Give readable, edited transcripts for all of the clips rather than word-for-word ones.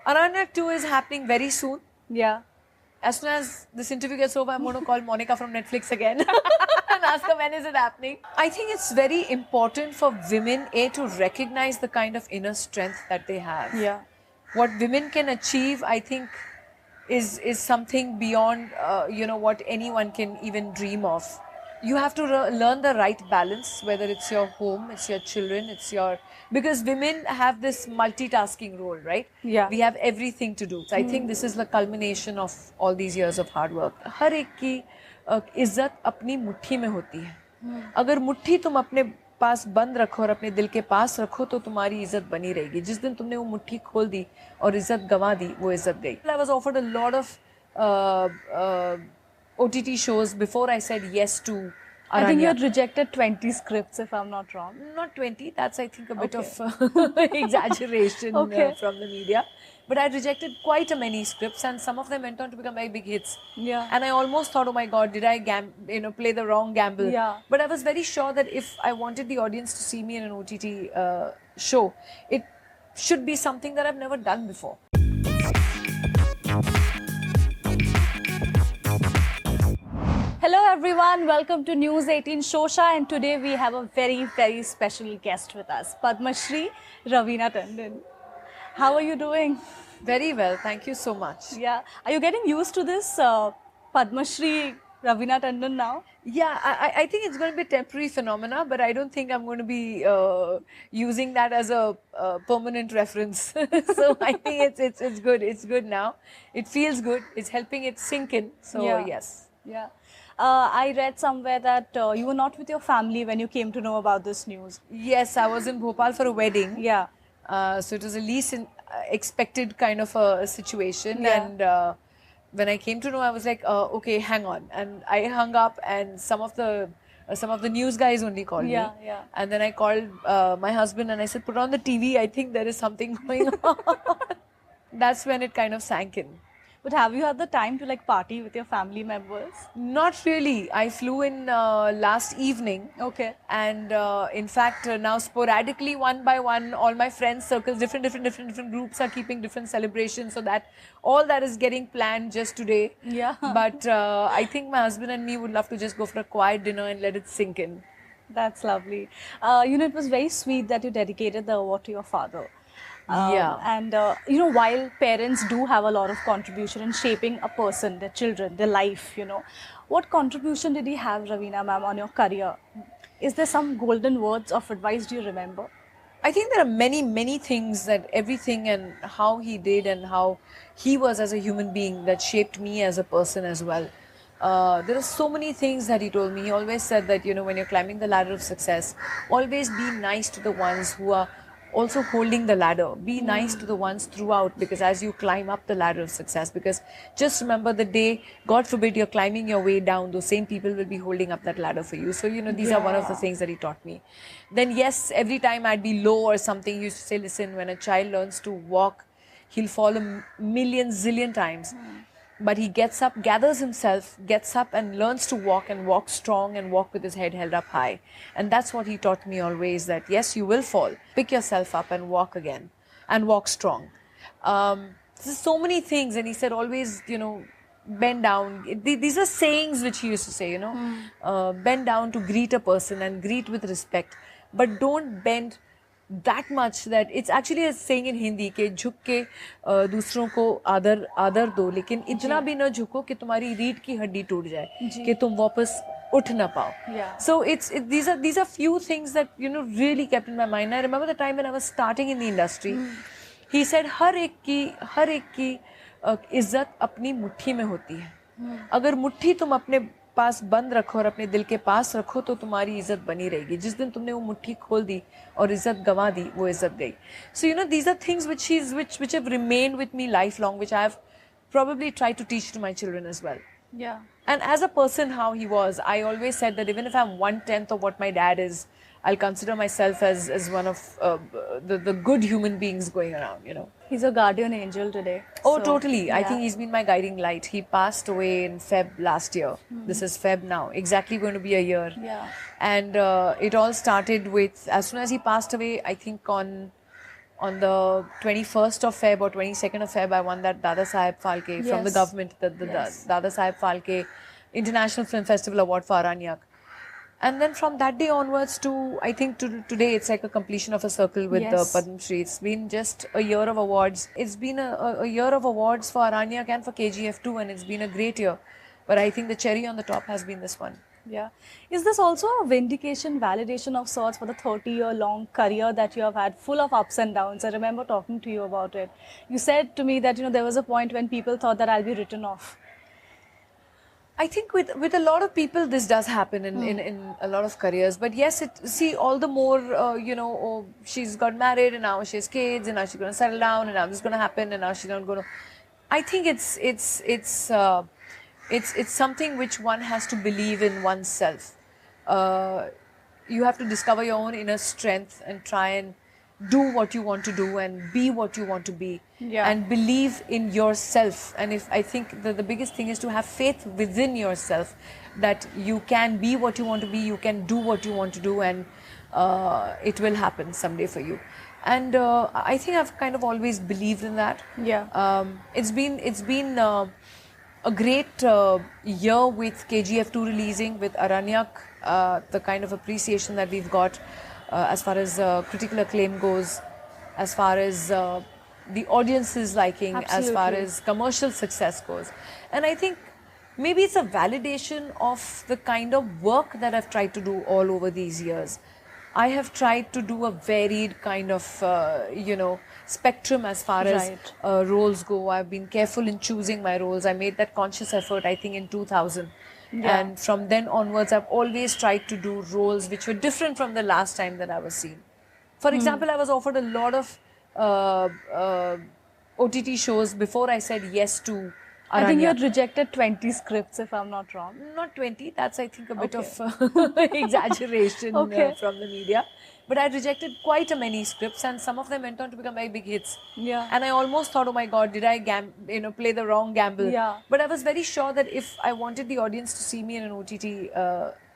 Aranyak 2 is happening very soon. Yeah. As soon as this interview gets over, I'm going to call Monica from Netflix again and ask her when is it happening. I think it's very important for women, to recognize the kind of inner strength that they have. Yeah. What women can achieve, I think, is something beyond, what anyone can even dream of. You have to learn the right balance, whether it's your home, it's your children, because women have this multitasking role, right? Yeah. We have everything to do. So I think this is the culmination of all these years of hard work. हर एक की इज्जत अपनी मुट्ठी में होती है. अगर मुट्ठी तुम अपने पास बंद रखो और अपने दिल के पास रखो तो तुम्हारी इज्जत बनी रहेगी. जिस दिन तुमने वो मुट्ठी खोल दी और इज्जत गंवा दी, वो इज्जत गई. I was offered a lot of OTT shows before I said yes to Aranyak. I think you had rejected 20 scripts, if I'm not wrong. Not 20. That's, I think, a bit of exaggeration from the media. But I rejected quite a many scripts, and some of them went on to become very big hits. Yeah. And I almost thought, oh my God, did I play the wrong gamble? Yeah. But I was very sure that if I wanted the audience to see me in an OTT show, it should be something that I've never done before. Hello everyone, welcome to News 18 Showsha, and today we have a very, very special guest with us, Padma Shri, Raveena Tandon. How are you doing? Very well, thank you so much. Yeah, are you getting used to this Padma Shri, Raveena Tandon now? Yeah, I think it's going to be a temporary phenomena, but I don't think I'm going to be using that as a permanent reference. So I think it's good. It's good now. It feels good. It's helping it sink in. So yes. Yeah. I read somewhere that you were not with your family when you came to know about this news. Yes, I was in Bhopal for a wedding. Yeah. So it was a least expected kind of a situation. Yeah. And when I came to know, I was like, okay, hang on. And I hung up, and some of the news guys only called me. Yeah. And then I called my husband and I said, put on the TV. I think there is something going on. That's when it kind of sank in. But have you had the time to party with your family members? Not really. I flew in last evening. Okay. And in fact, now sporadically, one by one, all my friends' circles, different groups are keeping different celebrations. So that all that is getting planned just today. Yeah. But I think my husband and me would love to just go for a quiet dinner and let it sink in. That's lovely. It was very sweet that you dedicated the award to your father. And while parents do have a lot of contribution in shaping a person, their children, their life, what contribution did he have, Raveena ma'am, on your career? Is there some golden words of advice do you remember? I think there are many things, that everything and how he did and how he was as a human being that shaped me as a person as well. There are so many things that he told me. He always said that, when you're climbing the ladder of success, always be nice to the ones who are also holding the ladder. Be nice to the ones throughout, because as you climb up the ladder of success, because just remember the day, God forbid, you're climbing your way down, those same people will be holding up that ladder for you. So, these are one of the things that he taught me. Then yes, every time I'd be low or something, he used to say, listen, when a child learns to walk, he'll fall a million zillion times. But he gets up, gathers himself, gets up and learns to walk, and walk strong and walk with his head held up high. And that's what he taught me always, that yes, you will fall. Pick yourself up and walk again, and walk strong. There's so many things. And he said always, bend down. These are sayings which he used to say, bend down to greet a person and greet with respect. But don't bend that much that it's actually a saying in Hindi कि झुक के दूसरों को आदर दो, लेकिन इतना भी न झुको कि तुम्हारी रीढ़ की हड्डी टूट जाए, कि तुम वापस उठ ना पाओ. So these are few things that really kept in my mind. I remember the time when I was starting in the industry. He said हर एक की इज्जत अपनी मुट्ठी में होती है. अगर मुट्ठी तुम अपने पास बंद रखो और अपने दिल के पास रखो तो तुम्हारी इज्जत बनी रहेगी. जिस दिन तुमने वो मुट्ठी खोल दी और इज्जत गंवा दी, वो इज्जत गई. So these are things which have remained with me lifelong, which I have probably tried to teach to my children as well. Yeah. And as a person, how he was, I always said that even if I'm 1/10 of what my dad is, I'll consider myself as one of the good human beings going around, He's a guardian angel today. Oh, so, totally. Yeah. I think he's been my guiding light. He passed away in Feb last year. This is Feb now. Exactly going to be a year. Yeah. And it all started with, as soon as he passed away, I think on On the 21st of Feb or 22nd of Feb, I won that Dada Saheb Phalke from the government, the Dada Saheb Phalke International Film Festival Award for Aranyak. And then from that day onwards to, I think to today, it's like a completion of a circle with the Padma Shri. It's been just a year of awards. It's been a year of awards for Aranyak and for KGF too, and it's been a great year. But I think the cherry on the top has been this one. Yeah. Is this also a vindication, validation of sorts for the 30-year-long career that you have had, full of ups and downs? I remember talking to you about it. You said to me that, there was a point when people thought that I'll be written off. I think with a lot of people, this does happen in a lot of careers. But yes, all the more, oh, she's got married and now she has kids and now she's going to settle down and now this is going to happen and now she's not going to. I think it's something which one has to believe in oneself. You have to discover your own inner strength and try and do what you want to do and be what you want to be, and believe in yourself. And I think the biggest thing is to have faith within yourself that you can be what you want to be, you can do what you want to do, and it will happen someday for you. And I think I've kind of always believed in that. It's been a great year with KGF2 releasing, with Aranyak, the kind of appreciation that we've got as far as critical acclaim goes, as far as the audience's liking, as far as commercial success goes. And I think maybe it's a validation of the kind of work that I've tried to do all over these years. I have tried to do a varied kind of, spectrum as far as roles go. I've been careful in choosing my roles. I made that conscious effort, I think, in 2000. And from then onwards, I've always tried to do roles which were different from the last time that I was seen. For example, I was offered a lot of OTT shows before I said yes to Aranyak. I think you had rejected 20 scripts, if I'm not wrong. Not 20. That's, I think, a bit of exaggeration from the media. But I rejected quite a many scripts, and some of them went on to become very big hits. And I almost thought, oh my God, did I play the wrong gamble? But I was very sure that if I wanted the audience to see me in an OTT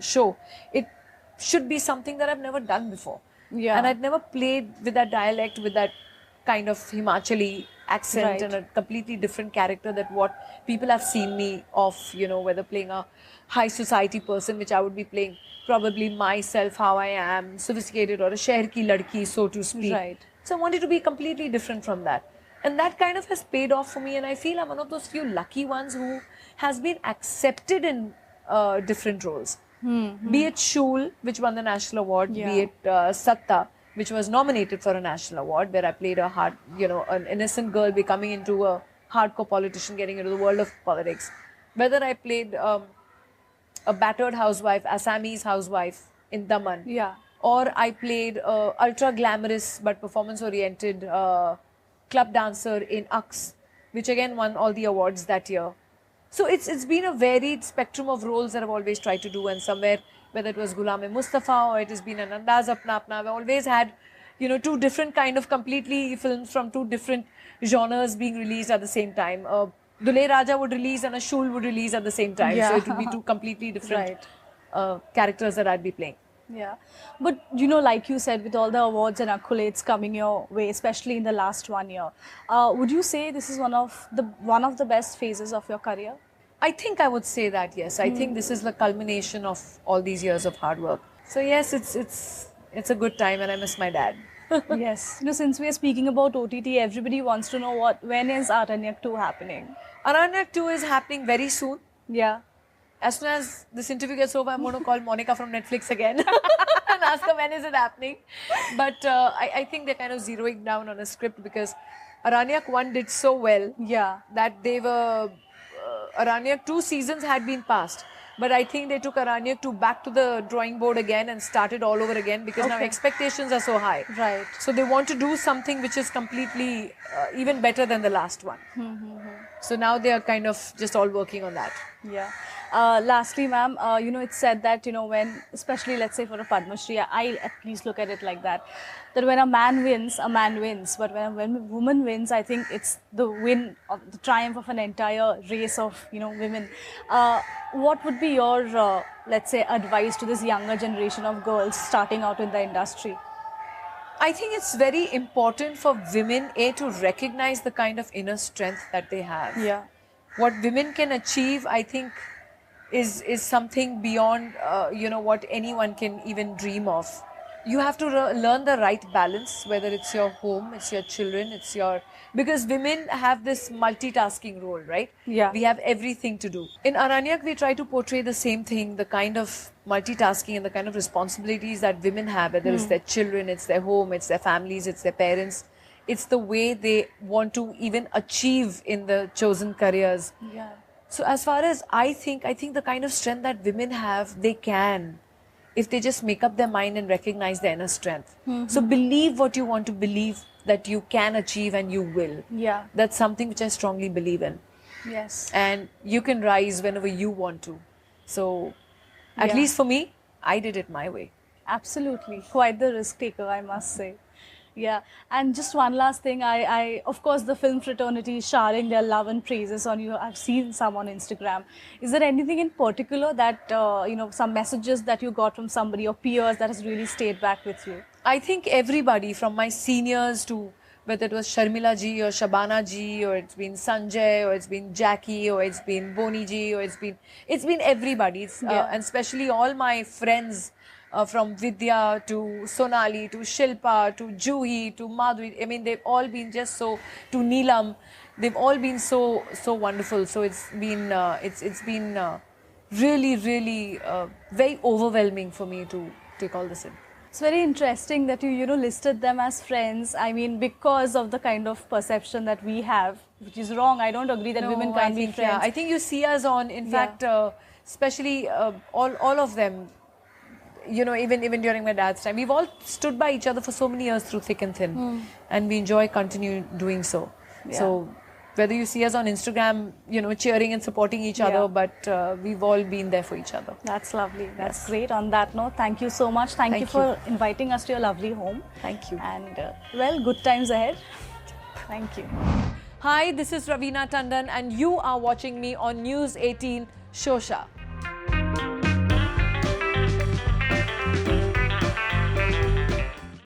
show, it should be something that I've never done before. And I'd never played with that dialect, with that kind of Himachali accent and a completely different character that what people have seen me of, whether playing a high society person, which I would be playing probably myself, how I am, sophisticated, or a sheher ki ladki, so to speak. So I wanted to be completely different from that. And that kind of has paid off for me, and I feel I'm one of those few lucky ones who has been accepted in different roles. Be it Shul, which won the national award, be it Satta, which was nominated for a national award, where I played an innocent girl becoming into a hardcore politician, getting into the world of politics. Whether I played a battered housewife, Assamese housewife in Daman, or I played ultra glamorous but performance-oriented club dancer in Aks, which again won all the awards that year. So it's been a varied spectrum of roles that I've always tried to do, and somewhere, whether it was Ghulam-e-Mustafa or it has been an Andaz Apna Apna, I've always had, two different kind of completely films from two different genres being released at the same time. Dule Raja would release and a Shul would release at the same time. So it would be two completely different characters that I'd be playing. But like you said, with all the awards and accolades coming your way, especially in the last 1 year, would you say this is one of the best phases of your career? I think I would say that, yes. I think this is the culmination of all these years of hard work. So yes, it's a good time, and I miss my dad. Yes. Since we are speaking about OTT, everybody wants to know when is Aranyak 2 happening? Aranyak 2 is happening very soon. As soon as this interview gets over, I'm going to call Monica from Netflix again and ask her when is it happening. But I think they're kind of zeroing down on a script, because Aranyak 1 did so well that they were... Aranyak 2 seasons had been passed. But I think they took Aranyak 2 back to the drawing board again and started all over again, because now expectations are so high. So they want to do something which is completely even better than the last one. So now they are kind of just all working on that. Lastly, ma'am, it's said that, when, especially let's say for a Padma Shri, I at least look at it like that when a man wins, But when a woman wins, I think it's the win, of the triumph of an entire race of, women. What would be your, let's say, advice to this younger generation of girls starting out in the industry? I think it's very important for women, to recognize the kind of inner strength that they have. Yeah. What women can achieve, I think, is something beyond, what anyone can even dream of. You have to learn the right balance, whether it's your home, it's your children, it's your, because women have this multitasking role, right? Yeah. We have everything to do. In Aranyak, we try to portray the same thing, the kind of multitasking and the kind of responsibilities that women have, whether it's their children, it's their home, it's their families, it's their parents. It's the way they want to even achieve in the chosen careers. Yeah. So as far as I think the kind of strength that women have, they can, if they just make up their mind and recognize their inner strength. So believe what you want to believe that you can achieve, and you will. Yeah. That's something which I strongly believe in. Yes. And you can rise whenever you want to. So at least for me, I did it my way. Absolutely. Quite the risk taker, I must say. Yeah. And just one last thing, I of course, the film fraternity is showering their love and praises on you. I've seen some on Instagram. Is there anything in particular that, some messages that you got from somebody or peers that has really stayed back with you? I think everybody, from my seniors to whether it was Sharmila ji or Shabana ji, or it's been Sanjay, or it's been Jackie, or it's been Boni ji, or it's been everybody. And especially all my friends, from Vidya to Sonali to Shilpa to Juhi to Madhuri. I mean, they've all been just so, to Neelam, they've all been so wonderful. So it's been really, really very overwhelming for me to take all this in. It's very interesting that you listed them as friends. I mean, because of the kind of perception that we have, which is wrong. I don't agree that women can't be friends. Yeah, I think you see us on, in fact, especially all of them, even during my dad's time, we've all stood by each other for so many years through thick and thin, and we continue doing so. Yeah. So whether you see us on Instagram, cheering and supporting each other, but we've all been there for each other. That's lovely. That's great. On that note, thank you so much. Thank you for inviting us to your lovely home. Thank you. And good times ahead. Thank you. Hi, this is Raveena Tandon, and you are watching me on News 18 Showsha.